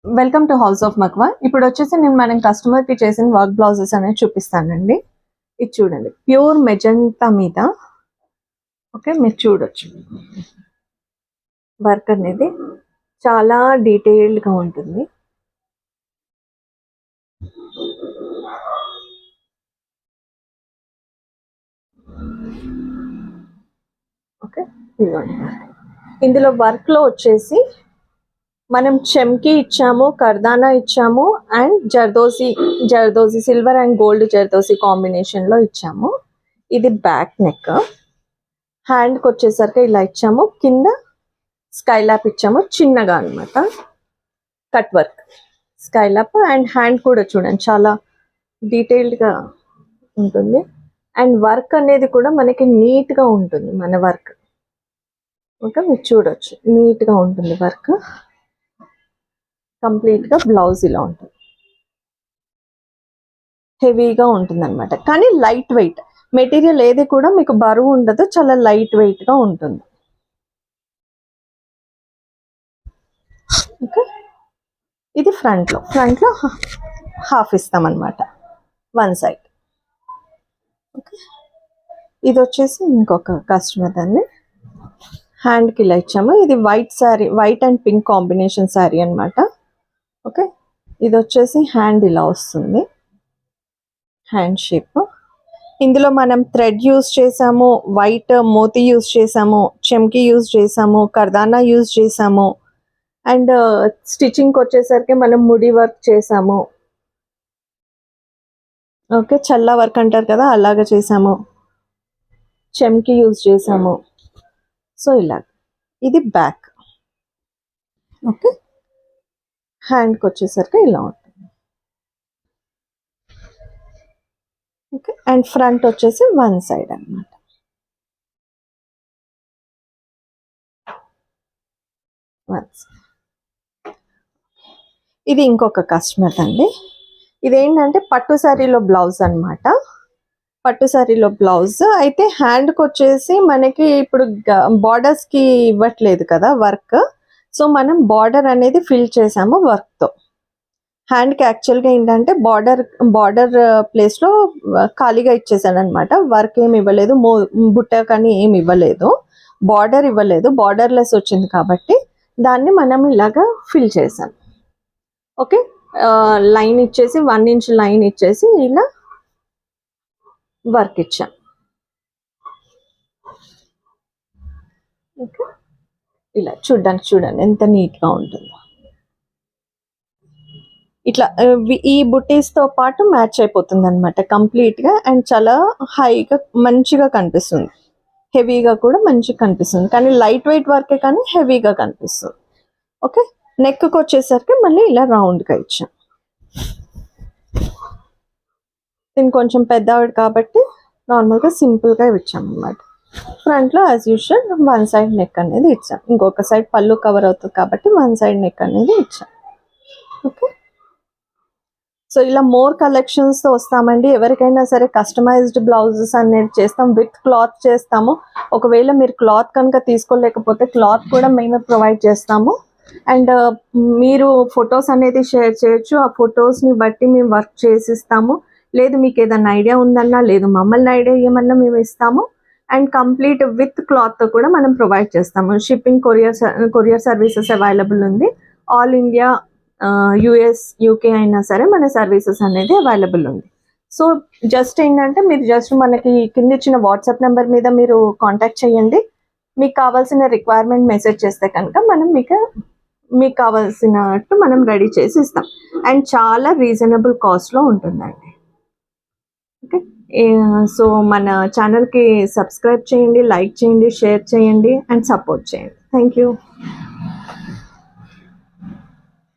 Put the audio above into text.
Welcome to house of Makwa. ఇప్పుడు వచ్చేసి నేను మనం కస్టమర్కి చేసిన వర్క్ బ్లౌజెస్ అనేది చూపిస్తానండి. ఇది చూడండి, ప్యూర్ మెజంతా మీద. ఓకే, మీరు చూడొచ్చు వర్క్ అనేది చాలా డీటెయిల్డ్గా ఉంటుంది. ఓకే, ఇదిగోండి. ఇందులో వర్క్లో వచ్చేసి మనం చెమ్కి ఇచ్చాము, కర్దానా ఇచ్చాము, and zardozi silver and gold zardozi కాంబినేషన్లో ఇచ్చాము. ఇది బ్యాక్ నెక్. హ్యాండ్కి వచ్చేసరికి ఇలా ఇచ్చాము, కింద స్కైలాప్ ఇచ్చాము చిన్నగా అనమాట, కట్ వర్క్ స్కైలాప్. అండ్ హ్యాండ్ కూడా చూడండి చాలా డీటెయిల్డ్గా ఉంటుంది. అండ్ వర్క్ అనేది కూడా మనకి నీట్గా ఉంటుంది మన వర్క్. ఓకే, మీరు చూడొచ్చు నీట్గా ఉంటుంది వర్క్. కంప్లీట్గా బ్లౌజ్ ఇలా ఉంటుంది, హెవీగా ఉంటుంది అనమాట. కానీ లైట్ వెయిట్ మెటీరియల్ ఏది కూడా మీకు బరువు ఉండదు, చాలా లైట్ వెయిట్గా ఉంటుంది. ఓకే, ఇది ఫ్రంట్లో హాఫ్ ఇస్తామన్నమాట, వన్ సైడ్. ఓకే, ఇది వచ్చేసి ఇంకొక కస్టమర్ దాన్ని హ్యాండ్కి ఇలా ఇచ్చాము. ఇది white sari, white and pink combination sari అనమాట. ఓకే, ఇది వచ్చేసి హ్యాండ్ ఇలా వస్తుంది, హ్యాండ్ షేప్. ఇందులో మనం థ్రెడ్ యూజ్ చేసాము, వైట్ మోతీ యూజ్ చేసాము, చెమ్కి యూజ్ చేసాము, కర్దానా యూజ్ చేసాము. అండ్ స్టిచ్చింగ్కి వచ్చేసరికి మనం ముడి వర్క్ చేసాము. ఓకే, చల్లా వర్క్ అంటారు కదా, అలాగా చేసాము. చెమ్కి యూజ్ చేసాము. సో ఇలా ఇది బ్యాక్. ఓకే, హ్యాండ్కి వచ్చేసరికి ఇలా ఉంటుంది. ఓకే, అండ్ ఫ్రంట్ వచ్చేసి వన్ సైడ్ అనమాట. ఇది ఇంకొక కస్టమర్ అండి. ఇదేంటంటే పట్టు శారీలో బ్లౌజ్ అనమాట. పట్టు శారీలో బ్లౌజ్ అయితే హ్యాండ్కి వచ్చేసి మనకి ఇప్పుడు బార్డర్స్కి ఇవ్వట్లేదు కదా వర్క్. సో మనం బార్డర్ అనేది ఫిల్ చేసాము వర్క్తో. హ్యాండ్కి యాక్చువల్గా ఏంటంటే బార్డర్ ప్లేస్లో ఖాళీగా ఇచ్చేసాను అనమాట. వర్క్ ఏమి ఇవ్వలేదు, బుట్ట కానీ ఏమి ఇవ్వలేదు, బార్డర్ ఇవ్వలేదు, బార్డర్లెస్ వచ్చింది కాబట్టి దాన్ని మనం ఇలాగా ఫిల్ చేసాం. ఓకే, లైన్ ఇచ్చేసి 1 ఇంచ్ లైన్ ఇచ్చేసి ఇలా వర్క్ ఇచ్చాం. ఓకే, ఇలా చూడండి ఎంత నీట్గా ఉంటుందో. ఇట్లా ఈ బుటీస్తో పాటు మ్యాచ్ అయిపోతుంది అనమాట కంప్లీట్గా. అండ్ చాలా హైగా మంచిగా కనిపిస్తుంది, హెవీగా కూడా మంచిగా కనిపిస్తుంది. కానీ లైట్ వెయిట్ వర్కే కానీ హెవీగా కనిపిస్తుంది. ఓకే, నెక్కి వచ్చేసరికి మళ్ళీ ఇలా రౌండ్గా ఇచ్చాం. దీన్ని కొంచెం పెద్దవాడు కాబట్టి నార్మల్గా సింపుల్గా ఇచ్చాం అనమాట. ఫ్రంట్లో as usual one side neck అనేది ఇచ్చాం, ఇంకొక సైడ్ పళ్ళు కవర్ అవుతుంది కాబట్టి వన్ సైడ్ నెక్ అనేది ఇచ్చాం. ఓకే, సో ఇలా మోర్ కలెక్షన్స్తో వస్తామండి. ఎవరికైనా సరే కస్టమైజ్డ్ బ్లౌజెస్ అనేది చేస్తాం, విత్ క్లాత్ చేస్తాము. ఒకవేళ మీరు క్లాత్ కనుక తీసుకోలేకపోతే క్లాత్ కూడా మేమే ప్రొవైడ్ చేస్తాము. అండ్ మీరు ఫొటోస్ అనేది షేర్ చేయొచ్చు, ఆ ఫొటోస్ని బట్టి మేము వర్క్ చేసిస్తాము. లేదు మీకు ఏదన్నా ఐడియా ఉందన్నా, లేదు మమ్మల్ని ఐడియా ఏమన్నా మేము ఇస్తాము. అండ్ కంప్లీట్ విత్ క్లాత్తో కూడా మనం ప్రొవైడ్ చేస్తాము. షిప్పింగ్ కొరియర్ సర్వీసెస్ అవైలబుల్ ఉంది. ఆల్ ఇండియా, యుఎస్, యూకే అయినా సరే మన సర్వీసెస్ అనేది అవైలబుల్ ఉంది. సో జస్ట్ ఏంటంటే మీరు జస్ట్ మనకి కింద ఇచ్చిన వాట్సాప్ నెంబర్ మీద మీరు కాంటాక్ట్ చేయండి. మీకు కావాల్సిన రిక్వైర్మెంట్ మెసేజ్ చేస్తే కనుక మనం మీకు కావాల్సినట్టు మనం రెడీ చేసి ఇస్తాం. అండ్ చాలా రీజనబుల్ కాస్ట్లో ఉంటుందండి. ఓకే, సో మన ఛానల్కి సబ్స్క్రైబ్ చేయండి, లైక్ చేయండి, షేర్ చేయండి అండ్ సపోర్ట్ చేయండి. Thank you.